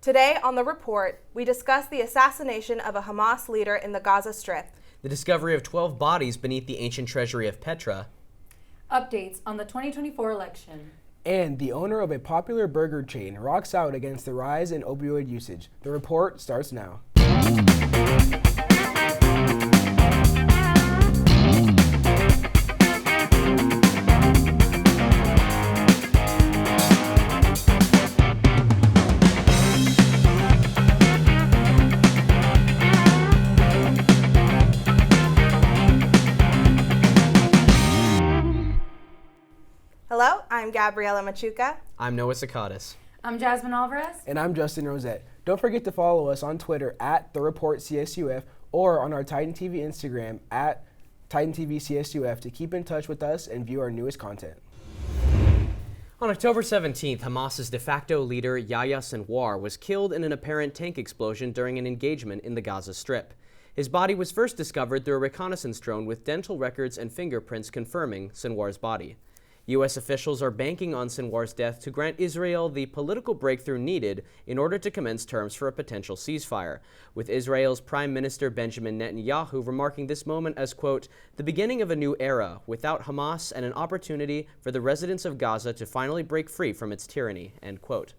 Today on The Report, we discuss the assassination of a Hamas leader in the Gaza Strip, the discovery of 12 bodies beneath the ancient treasury of Petra, updates on the 2024 election, and the owner of a popular burger chain rocks out against the rise in opioid usage. The report starts now. Hello, I'm Gabriela Machuca. I'm Noah Sakatis. I'm Jasmine Alvarez. And I'm Justin Rosette. Don't forget to follow us on Twitter at @TheReportCSUF or on our Titan TV Instagram at TitanTVCSUF to keep in touch with us and view our newest content. On October 17th, Hamas's de facto leader Yahya Sinwar was killed in an apparent tank explosion during an engagement in the Gaza Strip. His body was first discovered through a reconnaissance drone with dental records and fingerprints confirming Sinwar's body. U.S. officials are banking on Sinwar's death to grant Israel the political breakthrough needed in order to commence terms for a potential ceasefire, with Israel's Prime Minister Benjamin Netanyahu remarking this moment as, quote, the beginning of a new era without Hamas and an opportunity for the residents of Gaza to finally break free from its tyranny, end quote.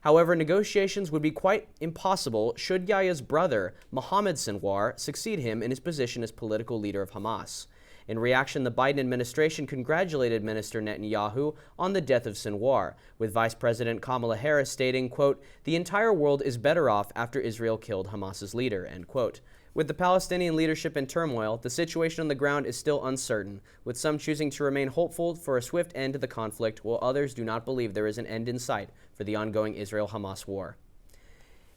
However, negotiations would be quite impossible should Yahya's brother, Mohammed Sinwar, succeed him in his position as political leader of Hamas. In reaction, the Biden administration congratulated Minister Netanyahu on the death of Sinwar, with Vice President Kamala Harris stating, quote, the entire world is better off after Israel killed Hamas's leader, end quote. With the Palestinian leadership in turmoil, the situation on the ground is still uncertain, with some choosing to remain hopeful for a swift end to the conflict, while others do not believe there is an end in sight for the ongoing Israel-Hamas war.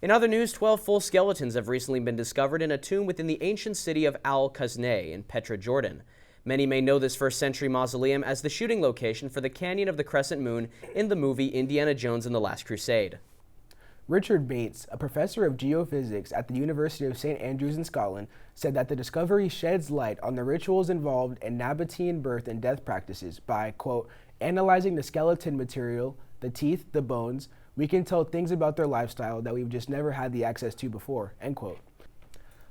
In other news, 12 full skeletons have recently been discovered in a tomb within the ancient city of Al-Qazneh in Petra, Jordan. Many may know this first-century mausoleum as the shooting location for the Canyon of the Crescent Moon in the movie Indiana Jones and the Last Crusade. Richard Bates, a professor of geophysics at the University of St. Andrews in Scotland, said that the discovery sheds light on the rituals involved in Nabatean birth and death practices by, quote, analyzing the skeleton material, the teeth, the bones, we can tell things about their lifestyle that we've just never had the access to before, end quote.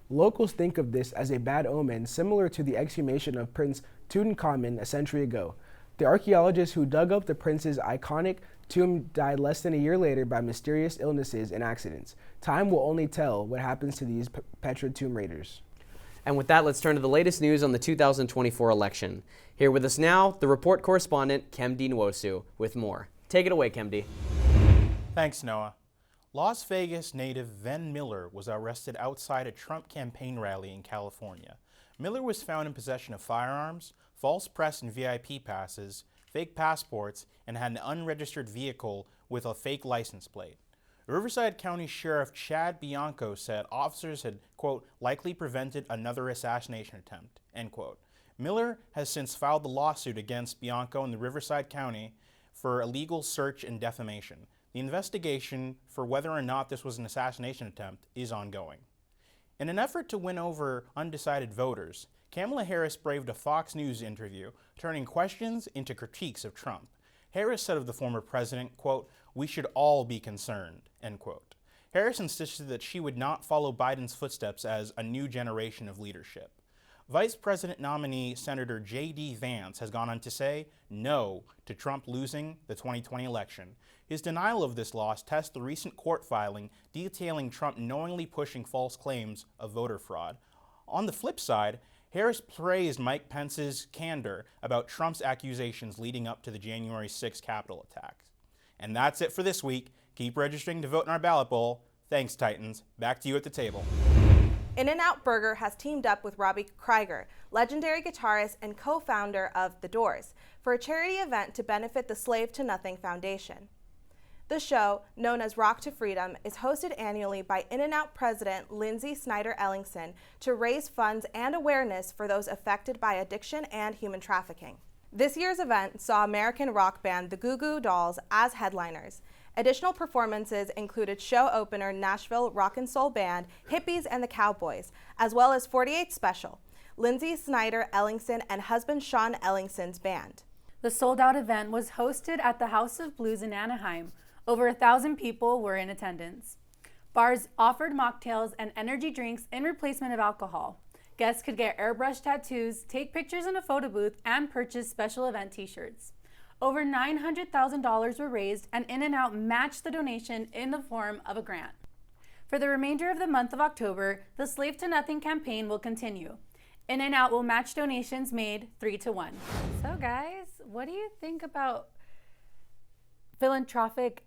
Locals think of this as a bad omen similar to the exhumation of Prince Tutankhamun a century ago. The archaeologist who dug up the prince's iconic tomb died less than a year later by mysterious illnesses and accidents. Time will only tell what happens to these Petra tomb raiders. And with that, let's turn to the latest news on the 2024 election. Here with us now, the Report correspondent Kemdi Nwosu with more. Take it away, Kemdi. Thanks, Noah. Las Vegas native Ven Miller was arrested outside a Trump campaign rally in California. Miller was found in possession of firearms, false press and VIP passes, fake passports, and had an unregistered vehicle with a fake license plate. Riverside County Sheriff Chad Bianco said officers had, quote, likely prevented another assassination attempt, end quote. Miller has since filed the lawsuit against Bianco in the Riverside County for illegal search and defamation. The investigation for whether or not this was an assassination attempt is ongoing. In an effort to win over undecided voters, Kamala Harris braved a Fox News interview, turning questions into critiques of Trump. Harris said of the former president, quote, we should all be concerned, end quote. Harris insisted that she would not follow Biden's footsteps as a new generation of leadership. Vice President nominee Senator J.D. Vance has gone on to say no to Trump losing the 2020 election. His denial of this loss tests the recent court filing detailing Trump knowingly pushing false claims of voter fraud. On the flip side, Harris praised Mike Pence's candor about Trump's accusations leading up to the January 6 Capitol attack. And that's it for this week. Keep registering to vote in our ballot bowl. Thanks, Titans. Back to you at the table. In-N-Out Burger has teamed up with Robbie Krieger, legendary guitarist and co-founder of The Doors, for a charity event to benefit the Slave to Nothing Foundation. The show, known as Rock to Freedom, is hosted annually by In-N-Out president Lindsay Snyder Ellingson to raise funds and awareness for those affected by addiction and human trafficking. This year's event saw American rock band the Goo Goo Dolls as headliners. Additional performances included show opener Nashville rock and soul band Hippies and the Cowboys, as well as 48 Special, Lindsay Snyder Ellingson and husband Sean Ellingson's band. The sold-out event was hosted at the House of Blues in Anaheim. Over 1,000 people were in attendance. Bars offered mocktails and energy drinks in replacement of alcohol. Guests could get airbrush tattoos, take pictures in a photo booth, and purchase special event t-shirts. Over $900,000 were raised, and In-N-Out matched the donation in the form of a grant. For the remainder of the month of October, the Slave to Nothing campaign will continue. In-N-Out will match donations made 3-1. So guys, what do you think about philanthropic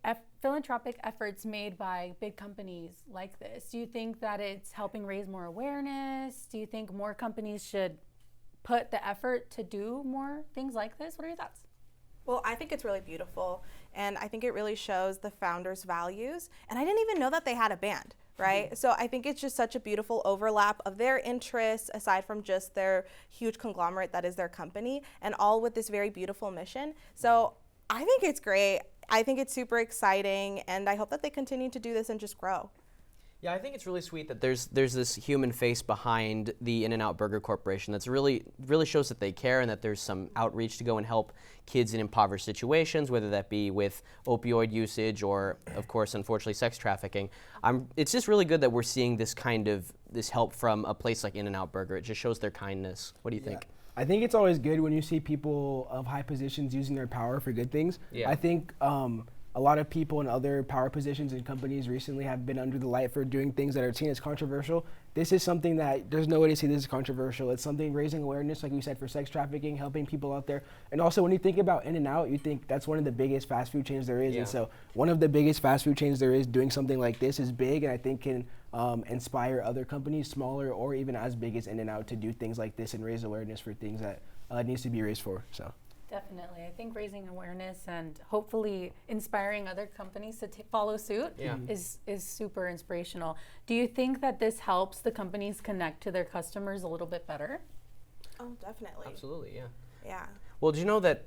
efforts made by big companies like this? Do you think that it's helping raise more awareness? Do you think more companies should put the effort to do more things like this? What are your thoughts? Well, I think it's really beautiful, and I think it really shows the founders' values. And I didn't even know that they had a band, right? So I think it's just such a beautiful overlap of their interests, aside from just their huge conglomerate that is their company, and all with this very beautiful mission. So I think it's great. I think it's super exciting, and I hope that they continue to do this and just grow. Yeah, I think it's really sweet that there's this human face behind the In-N-Out Burger Corporation that's really shows that they care and that there's some outreach to go and help kids in impoverished situations, whether that be with opioid usage or, of course, unfortunately, sex trafficking. It's just really good that we're seeing this help from a place like In-N-Out Burger. It just shows their kindness. What do you think? I think it's always good when you see people of high positions using their power for good things. Yeah. I think a lot of people in other power positions and companies recently have been under the light for doing things that are seen as controversial. This is something that there's no way to see this as controversial. It's something raising awareness, like you said, for sex trafficking, helping people out there. And also when you think about In-N-Out, you think that's one of the biggest fast food chains there is. Yeah. And so one of the biggest fast food chains there is doing something like this is big, and I think can inspire other companies, smaller or even as big as In-N-Out, to do things like this and raise awareness for things that needs to be raised for. So. Definitely. I think raising awareness and hopefully inspiring other companies to follow suit is super inspirational. Do you think that this helps the companies connect to their customers a little bit better? Oh, definitely. Absolutely, yeah. Yeah. Well, did you know that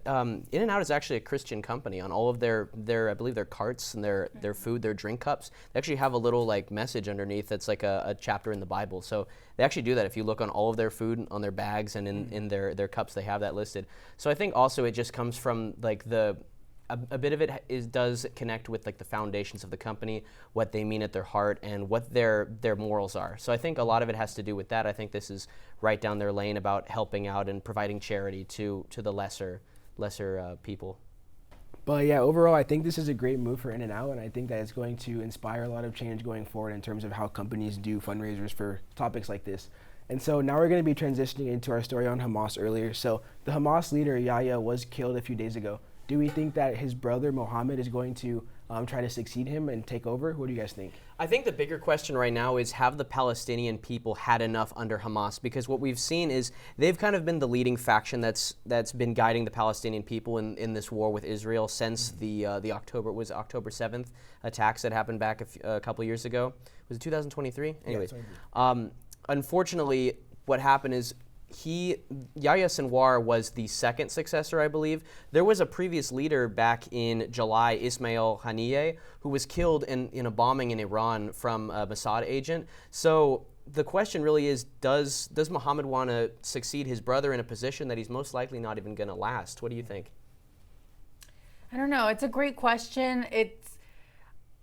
In-N-Out is actually a Christian company? On all of their I believe their carts and their food, their drink cups, they actually have a little like message underneath that's like a chapter in the Bible. So they actually do that. If you look on all of their food, on their bags and in their cups, they have that listed. So I think also it just comes from like a bit of it does connect with like the foundations of the company, what they mean at their heart, and what their morals are. So I think a lot of it has to do with that. I think this is right down their lane about helping out and providing charity to the lesser people. But yeah, overall, I think this is a great move for In-N-Out, and I think that it's going to inspire a lot of change going forward in terms of how companies do fundraisers for topics like this. And so now we're going to be transitioning into our story on Hamas earlier. So the Hamas leader, Yahya, was killed a few days ago. Do we think that his brother, Mohammed, is going to try to succeed him and take over? What do you guys think? I think the bigger question right now is, have the Palestinian people had enough under Hamas? Because what we've seen is they've kind of been the leading faction that's been guiding the Palestinian people in this war with Israel since the October 7th attacks that happened back a couple years ago. Was it 2023? Anyways, unfortunately, what happened is Yahya Sinwar was the second successor, I believe. There was a previous leader back in July, Ismail Haniyeh, who was killed in a bombing in Iran from a Mossad agent. So the question really is, does Mohammed want to succeed his brother in a position that he's most likely not even going to last? What do you think? I don't know. It's a great question.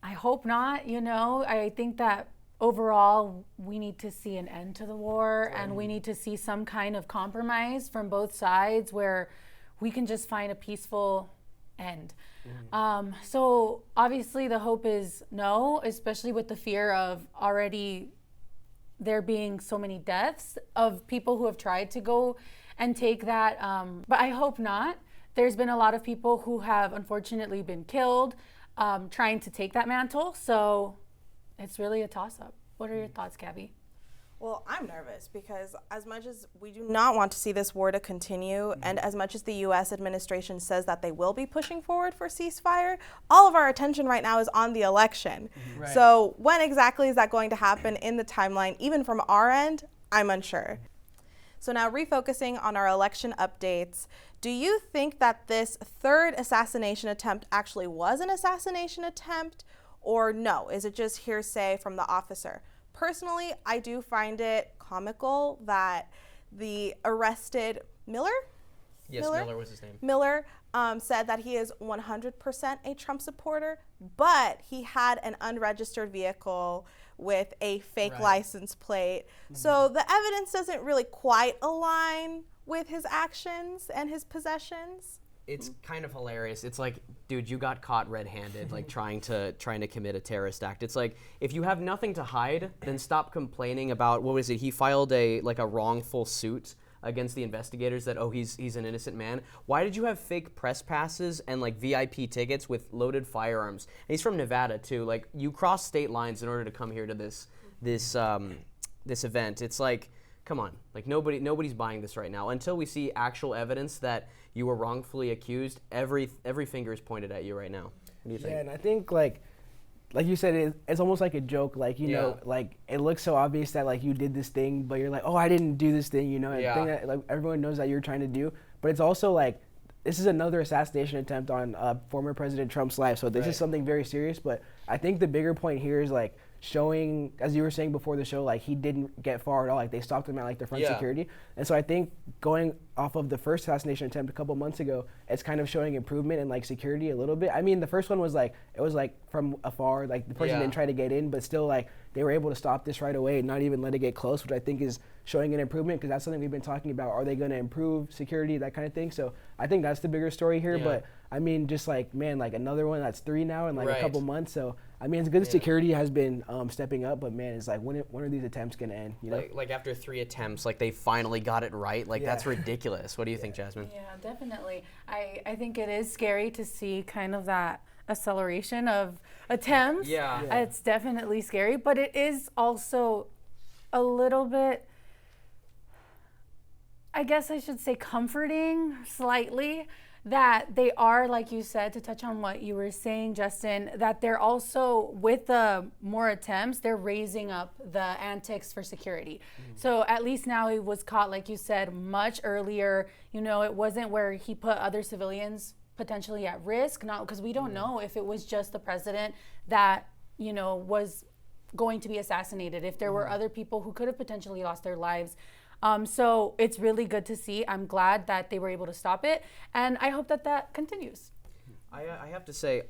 I hope not, I think that overall, we need to see an end to the war, and we need to see some kind of compromise from both sides where we can just find a peaceful end. So obviously the hope is no, especially with the fear of already there being so many deaths of people who have tried to go and take that. But I hope not. There's been a lot of people who have unfortunately been killed trying to take that mantle. So it's really a toss-up. What are your thoughts, Gabby? Well, I'm nervous because as much as we do not want to see this war to continue, and as much as the U.S. administration says that they will be pushing forward for ceasefire, all of our attention right now is on the election. Right. So when exactly is that going to happen in the timeline, even from our end, I'm unsure. So now refocusing on our election updates, do you think that this third assassination attempt actually was an assassination attempt? Or no, is it just hearsay from the officer? Personally, I do find it comical that the arrested Miller? Yes, Miller was his name. Miller said that he is 100% a Trump supporter. but he had an unregistered vehicle with a fake license plate. So the evidence doesn't really quite align with his actions and his possessions. It's kind of hilarious. It's like, dude, you got caught red-handed, like trying to commit a terrorist act. It's like, if you have nothing to hide, then stop complaining about, what was it? He filed a wrongful suit against the investigators that, oh, he's an innocent man. Why did you have fake press passes and like VIP tickets with loaded firearms? And he's from Nevada too. Like, you cross state lines in order to come here to this event. It's like, come on, like nobody's buying this right now. Until we see actual evidence that you were wrongfully accused, every finger is pointed at you right now. What do you think? Yeah, and I think like you said, it's almost like a joke. Like, you know, like it looks so obvious that like you did this thing, but you're like, oh, I didn't do this thing, you know, thing that like everyone knows that you're trying to do. But it's also like, this is another assassination attempt on former President Trump's life. So this is something very serious. But I think the bigger point here is like showing, as you were saying before the show, like he didn't get far at all. Like they stopped him at like the front security. And so I think going off of the first assassination attempt a couple months ago, it's kind of showing improvement in like security a little bit. I mean, the first one was like, it was like from afar, like the person didn't try to get in, but still like they were able to stop this right away and not even let it get close, which I think is showing an improvement, because that's something we've been talking about. Are they going to improve security, that kind of thing? So I think that's the bigger story here. But I mean, just like, man, like another one, that's 3 now in like a couple months. So I mean, it's good that security has been stepping up, but man, it's like, when are these attempts going to end? You know, like after 3 attempts, like they finally got it right. Like that's ridiculous. What do you think, Jasmine? Yeah, definitely. I think it is scary to see kind of that acceleration of attempts. It's definitely scary, but it is also a little bit, I guess I should say, comforting slightly, that they are, like you said, to touch on what you were saying, Justin, that they're also, with the more attempts, they're raising up the antics for security. So at least now he was caught, like you said, much earlier. You know, it wasn't where he put other civilians potentially at risk, not because we don't know if it was just the president that, you know, was going to be assassinated, if there were other people who could have potentially lost their lives. So it's really good to see. I'm glad that they were able to stop it, and I hope that that continues. I have to say,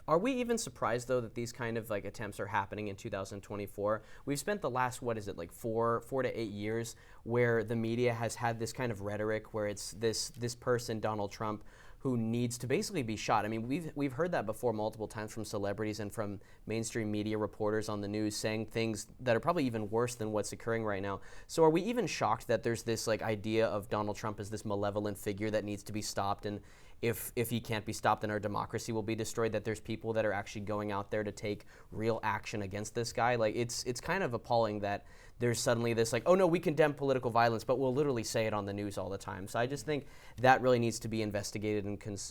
are we even surprised though that these kind of like attempts are happening in 2024? We've spent the last, what is it, like 4 to 8 years where the media has had this kind of rhetoric where it's this person, Donald Trump, who needs to basically be shot. I mean, we've heard that before multiple times from celebrities and from mainstream media reporters on the news, saying things that are probably even worse than what's occurring right now. So are we even shocked that there's this like idea of Donald Trump as this malevolent figure that needs to be stopped, and if he can't be stopped, then our democracy will be destroyed, that there's people that are actually going out there to take real action against this guy? Like, it's kind of appalling that there's suddenly this like, oh no, we condemn political violence, but we'll literally say it on the news all the time. So I just think that really needs to be investigated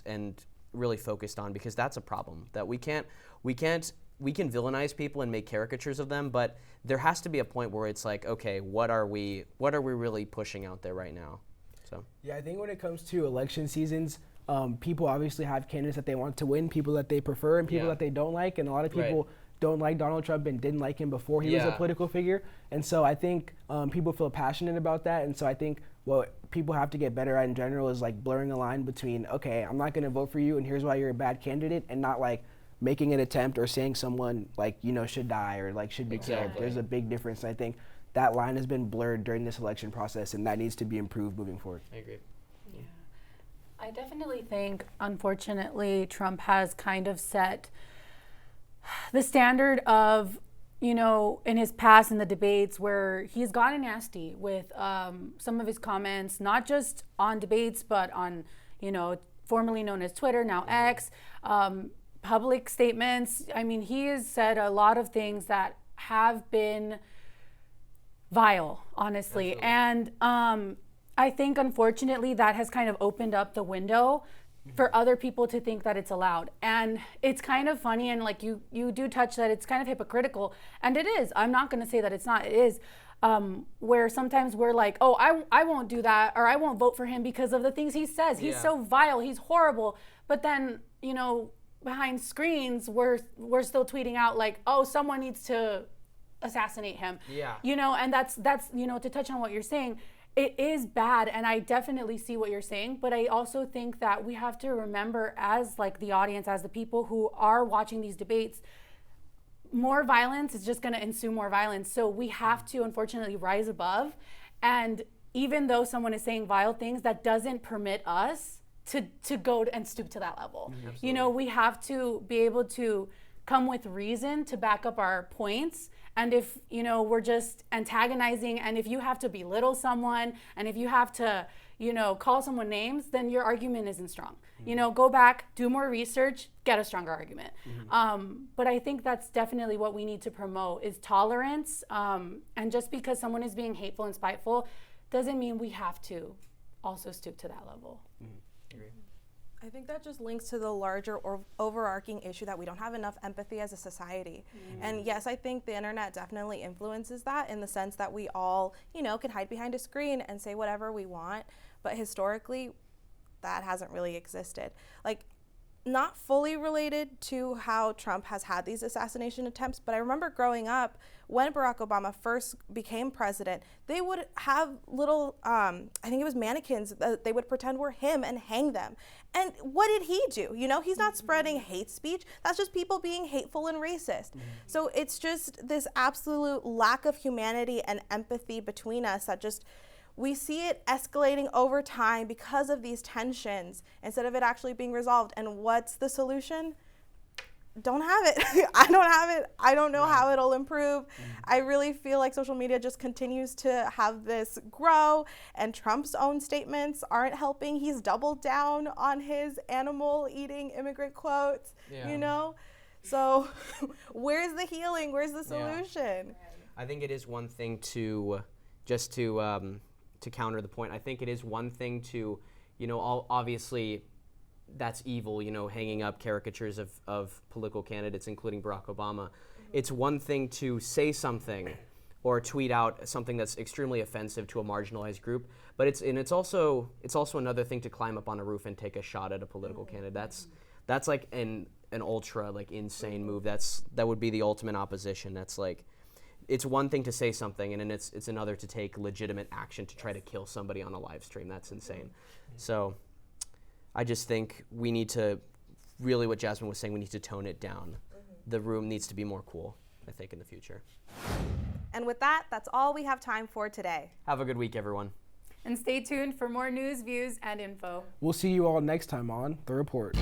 and really focused on, because that's a problem. That we can villainize people and make caricatures of them, but there has to be a point where it's like, okay, what are we really pushing out there right now? So yeah, I think when it comes to election seasons, people obviously have candidates that they want to win, people that they prefer, and people that they don't like, and a lot of people don't like Donald Trump and didn't like him before he was a political figure. And so I think people feel passionate about that. And so I think what people have to get better at in general is like blurring a line between, okay, I'm not going to vote for you and here's why you're a bad candidate, and not like making an attempt or saying someone like, you know, should die or like should be killed. There's a big difference. And I think that line has been blurred during this election process, and that needs to be improved moving forward. I agree. Yeah. I definitely think, unfortunately, Trump has kind of set the standard of, you know, in his past in the debates, where he's gotten nasty with some of his comments, not just on debates, but on, you know, formerly known as Twitter, now X, public statements. I mean, he has said a lot of things that have been vile, honestly. Absolutely. And I think, unfortunately, that has kind of opened up the window for other people to think that it's allowed. And it's kind of funny, and like you do touch that it's kind of hypocritical, and it is. I'm not going to say that it's not. It is, where sometimes we're like, oh, I won't do that, or I won't vote for him because of the things he says. He's so vile, he's horrible. But then, you know, behind screens, we're still tweeting out like, oh, someone needs to assassinate him. Yeah. You know, and that's you know, to touch on what you're saying, it is bad, and I definitely see what you're saying, but I also think that we have to remember, as like the audience, as the people who are watching these debates, more violence is just going to ensue more violence. So we have to, unfortunately, rise above. And even though someone is saying vile things, that doesn't permit us to go and stoop to that level. You know, we have to be able to come with reason to back up our points. And if, you know, we're just antagonizing, and if you have to belittle someone, and if you have to, you know, call someone names, then your argument isn't strong. You know, go back, do more research, get a stronger argument. But I think that's definitely what we need to promote is tolerance. And just because someone is being hateful and spiteful doesn't mean we have to also stoop to that level. I think that just links to the larger or overarching issue that we don't have enough empathy as a society. And yes, I think the internet definitely influences that in the sense that we all, you know, can hide behind a screen and say whatever we want. But historically, that hasn't really existed. Like, not fully related to how Trump has had these assassination attempts, but I remember growing up when Barack Obama first became president, they would have little, I think it was mannequins that they would pretend were him and hang them. And what did he do? You know, he's not spreading hate speech. That's just people being hateful and racist. So it's just this absolute lack of humanity and empathy between us that just, we see it escalating over time because of these tensions instead of it actually being resolved. And what's the solution? Don't have it. I don't have it. I don't know how it'll improve. I really feel like social media just continues to have this grow, and Trump's own statements aren't helping. He's doubled down on his animal eating immigrant quotes, you know? So where's the healing? Where's the solution? I think it is one thing to, just to counter the point, I think it is one thing to, you know, obviously that's evil, you know, hanging up caricatures of political candidates, including Barack Obama. It's one thing to say something or tweet out something that's extremely offensive to a marginalized group, but it's also another thing to climb up on a roof and take a shot at a political candidate. That's like an ultra like insane move. That would be the ultimate opposition. That's like, it's one thing to say something, and then it's another to take legitimate action to try to kill somebody on a live stream. That's insane. So I just think we need to, really what Jasmine was saying, we need to tone it down. The room needs to be more cool, I think, in the future. And with that, that's all we have time for today. Have a good week, everyone. And stay tuned for more news, views, and info. We'll see you all next time on The Report.